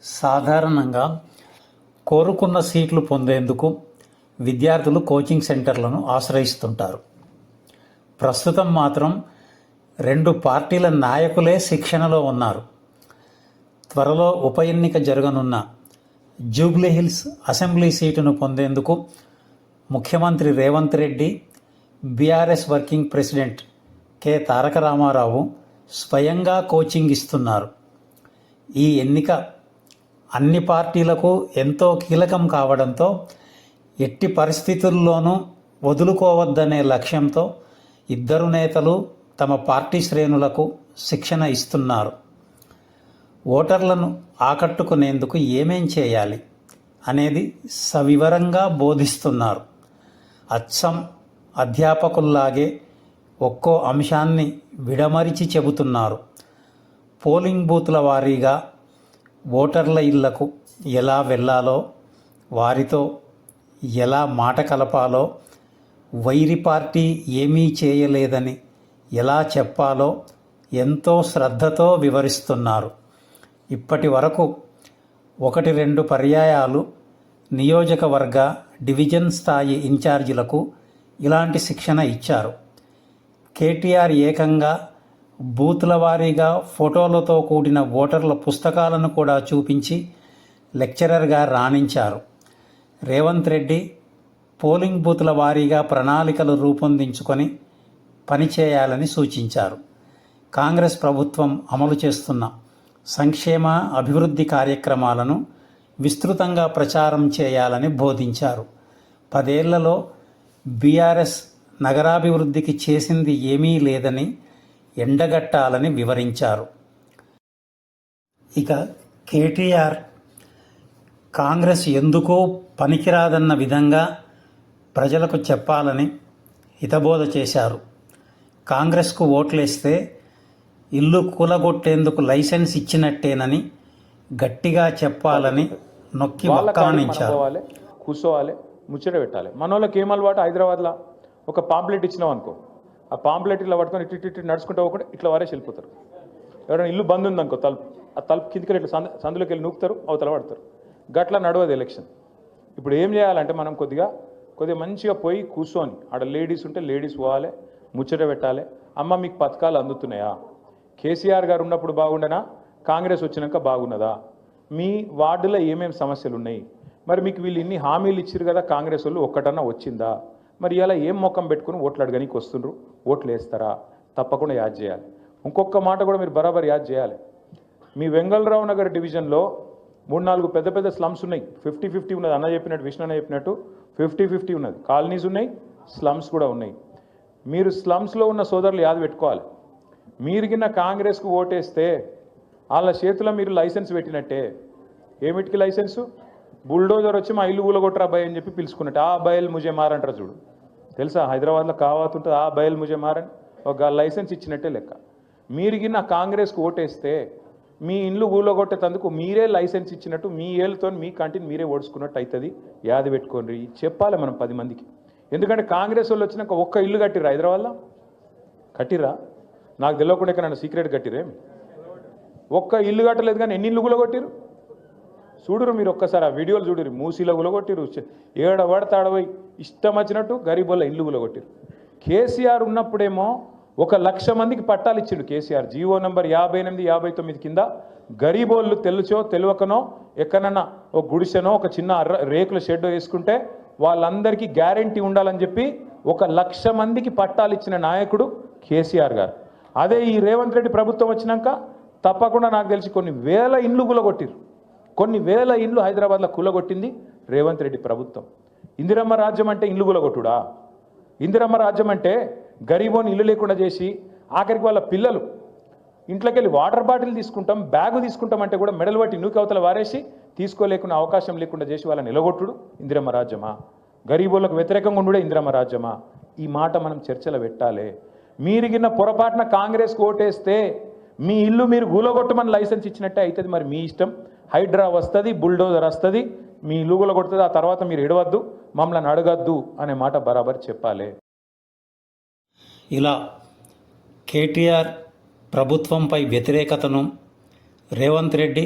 సాధారణంగా కోరుకున్న సీట్లు పొందేందుకు విద్యార్థులు కోచింగ్ సెంటర్లను ఆశ్రయిస్తుంటారు. ప్రస్తుతం మాత్రం 2 పార్టీల నాయకులే శిక్షణలో ఉన్నారు. త్వరలో ఉప ఎన్నిక జరగనున్న జూబ్లీహిల్స్ అసెంబ్లీ సీటును పొందేందుకు ముఖ్యమంత్రి Revanth Reddy, BRS working president K తారక రామారావు స్వయంగా కోచింగ్ ఇస్తున్నారు. ఈ ఎన్నిక అన్ని పార్టీలకు ఎంతో కీలకం కావడంతో ఎట్టి పరిస్థితుల్లోనూ వదులుకోవద్దనే లక్ష్యంతో ఇద్దరు నేతలు తమ పార్టీ శ్రేణులకు శిక్షణ ఇస్తున్నారు. ఓటర్లను ఆకట్టుకునేందుకు ఏమేం చేయాలి అనేది సవివరంగా బోధిస్తున్నారు. అచ్చం అధ్యాపకుల్లాగే ఒక్కో అంశాన్ని విడమరిచి చెబుతున్నారు. పోలింగ్ బూత్ల వారీగా ఓటర్ల ఇళ్లకు ఎలా వెళ్ళాలో, వారితో ఎలా మాట కలపాలో, వైరి పార్టీ ఏమీ చేయలేదని ఎలా చెప్పాలో ఎంతో శ్రద్ధతో వివరిస్తున్నారు. ఇప్పటి వరకు 1-2 పర్యాయాలు నియోజకవర్గ, డివిజన్ స్థాయి ఇన్ఛార్జీలకు ఇలాంటి శిక్షణ ఇచ్చారు. కేటీఆర్ ఏకంగా బూతుల వారీగా ఫోటోలతో కూడిన ఓటర్ల పుస్తకాలను కూడా చూపించి లెక్చరర్గా రాణించారు. రేవంత్ రెడ్డి పోలింగ్ బూతుల వారీగా ప్రణాళికలు రూపొందించుకొని పనిచేయాలని సూచించారు. కాంగ్రెస్ ప్రభుత్వం అమలు చేస్తున్న సంక్షేమ, అభివృద్ధి కార్యక్రమాలను విస్తృతంగా ప్రచారం చేయాలని బోధించారు. 10 ఏళ్లలో బీఆర్ఎస్ నగరాభివృద్ధికి చేసింది ఏమీ లేదని ఎండగట్టాలని వివరించారు. ఇక కేటీఆర్ కాంగ్రెస్ ఎందుకో పనికిరాదన్న విధంగా ప్రజలకు చెప్పాలని హితబోధ చేశారు. కాంగ్రెస్కు ఓట్లేస్తే ఇల్లు కూలగొట్టేందుకు లైసెన్స్ ఇచ్చినట్టేనని గట్టిగా చెప్పాలని నొక్కి వక్కాణించారు. కూర్చోవాలి, ముచ్చట పెట్టాలి. మన వాళ్ళకి ఏం అలవాటు, హైదరాబాద్లో ఒక పాంప్లెట్ ఇచ్చినాం అనుకో, ఆ పాంప్లెట్ ఇట్లా పట్టుకొని ఇటు నడుచుకుంటూ పోకుండా ఇట్లా వారేసి వెళ్ళిపోతారు. ఎవరైనా ఇల్లు బంద్ ఉందనుకో, ఆ తలుపు కిందికి ఇట్లా సందులోకి వెళ్ళి నూకుతారు, అవతల పడతారు. గట్లా నడవదు ఎలక్షన్. ఇప్పుడు ఏం చేయాలంటే మనం కొద్దిగా మంచిగా పోయి కూర్చొని, ఆడ లేడీస్ ఉంటే లేడీస్ పోవాలి, ముచ్చట పెట్టాలి. అమ్మ మీకు పథకాలు అందుతున్నాయా? కేసీఆర్ గారు ఉన్నప్పుడు బాగుండనా, కాంగ్రెస్ వచ్చినాక బాగున్నదా? మీ వార్డులో ఏమేమి సమస్యలు ఉన్నాయి? మరి మీకు వీళ్ళు ఇన్ని హామీలు ఇచ్చారు కదా కాంగ్రెస్ వాళ్ళు, ఒక్కటన్నా వచ్చిందా? మరి ఇలా ఏం మొక్కం పెట్టుకుని ఓట్లు అడగనికి వస్తుండ్రు, ఓట్లు వేస్తారా? తప్పకుండా యాద్ చేయాలి. ఇంకొక మాట కూడా మీరు బరాబర్ యాద్ చేయాలి. మీ వెంగళరావు నగర్ డివిజన్లో 3-4 పెద్ద స్లమ్స్ ఉన్నాయి. 50-50 ఉన్నది. అన్న చెప్పినట్టు, విష్ణు అన్న చెప్పినట్టు 50-50 ఉన్నది. కాలనీస్ ఉన్నాయి, స్లమ్స్ కూడా ఉన్నాయి. మీరు స్లమ్స్లో ఉన్న సోదరులు యాద పెట్టుకోవాలి. మీరు కింద కాంగ్రెస్కు ఓటేస్తే వాళ్ళ చేతిలో మీరు లైసెన్స్ పెట్టినట్టే. ఏమిటికి లైసెన్సు? బుల్డోజర్ వచ్చి మా ఇల్లు ఊలగొట్టరా అబ్బాయి అని చెప్పి పిలుచుకున్నట్టు. ఆ బయలు ముజే మారంటారు చూడు, తెలుసా? హైదరాబాద్లో కావాత్ ఉంటుంది, ఆ బయలు ముజే మారని ఒక లైసెన్స్ ఇచ్చినట్టే లెక్క. మీరు కింద కాంగ్రెస్కు ఓటేస్తే మీ ఇల్లు ఊలగొట్టేందుకు మీరే లైసెన్స్ ఇచ్చినట్టు, మీ ఏళ్ళతో మీ కంటిని మీరే ఓడుచుకున్నట్టు అవుతుంది. యాది పెట్టుకోండి, చెప్పాలి మనం 10 మందికి. ఎందుకంటే కాంగ్రెస్ వాళ్ళు వచ్చినాక ఒక్క ఇల్లు కట్టిరా హైదరాబాద్లో? కట్టిరా? నాకు తెలియకుండా ఎక్కడ సీక్రెట్ కట్టిరే? ఒక్క ఇల్లు కట్టలేదు. కానీ ఎన్ని ఇల్లు గులగొట్టిరు చూడురు మీరు. ఒక్కసారి ఆ వీడియోలు చూడురు. మూసీలో గులగొట్టిరు, ఏడబడతాడబోయి ఇష్టం వచ్చినట్టు గరీబోళ్ళ ఇల్లు గులగొట్టిరు. కేసీఆర్ ఉన్నప్పుడేమో 1,00,000 మందికి పట్టాలు ఇచ్చిండు కేసీఆర్. జీవో నంబర్ 58-59 కింద గరీబోళ్ళు తెలుచో తెలియకనో ఎక్కడన్నా ఒక గుడిసెనో ఒక చిన్న రేకుల షెడ్ వేసుకుంటే వాళ్ళందరికీ గ్యారంటీ ఉండాలని చెప్పి 1,00,000 మందికి పట్టాలు ఇచ్చిన నాయకుడు కేసీఆర్ గారు. అదే ఈ రేవంత్ రెడ్డి ప్రభుత్వం వచ్చినాక తప్పకుండా నాకు తెలిసి కొన్ని వేల ఇండ్లు కూలగొట్టిరు. కొన్ని వేల ఇండ్లు హైదరాబాద్లో కూలగొట్టింది రేవంత్ రెడ్డి ప్రభుత్వం. ఇందిరమ్మ రాజ్యం అంటే ఇల్లు కూలగొట్టుడా? ఇందిరమ్మ రాజ్యం అంటే గరీబోని ఇల్లు లేకుండా చేసి ఆఖరికి వాళ్ళ పిల్లలు ఇంట్లోకి వెళ్ళి వాటర్ బాటిల్ తీసుకుంటాం, బ్యాగు తీసుకుంటాం అంటే కూడా మెడలు పట్టి నూకి అవతల వారేసి తీసుకోలేకుండా, అవకాశం లేకుండా చేసి వాళ్ళని నిలగొట్టుడు ఇందిరమ్మ రాజ్యమా? గరీబోళ్ళకు వ్యతిరేకంగా ఉండే ఇందిరమ్మ రాజ్యమా? ఈ మాట మనం చర్చలో పెట్టాలి. మీరు గిన్న పొరపాటున కాంగ్రెస్కి ఓటేస్తే మీ ఇల్లు మీరు గూలగొట్టమని లైసెన్స్ ఇచ్చినట్టే అవుతుంది. మరి మీ ఇష్టం. హైడ్రా వస్తుంది, బుల్డోజర్ వస్తుంది, మీ ఇల్లు గూలగొడుతుంది. ఆ తర్వాత మీరు ఎడవద్దు, మమ్మల్ని అడగద్దు అనే మాట బరాబర్ చెప్పాలి. ఇలా కేటీఆర్ ప్రభుత్వంపై వ్యతిరేకతను రేవంత్ రెడ్డి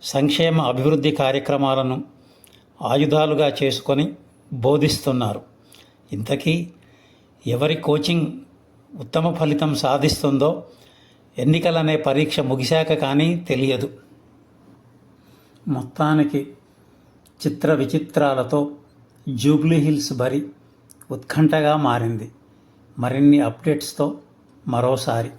సంక్షేమ అభివృద్ధి కార్యక్రమాలను ఆయుధాలుగా చేసుకొని బోధిస్తున్నారు. ఇంతకీ ఎవరి కోచింగ్ ఉత్తమ ఫలితం సాధిస్తుందో ఎన్నికలనే పరీక్ష ముగిశాక కానీ తెలియదు. మొత్తానికి చిత్ర విచిత్రాలతో జూబ్లీ హిల్స్ బరి ఉత్కంఠగా మారింది. మరిన్ని అప్డేట్స్తో మరోసారి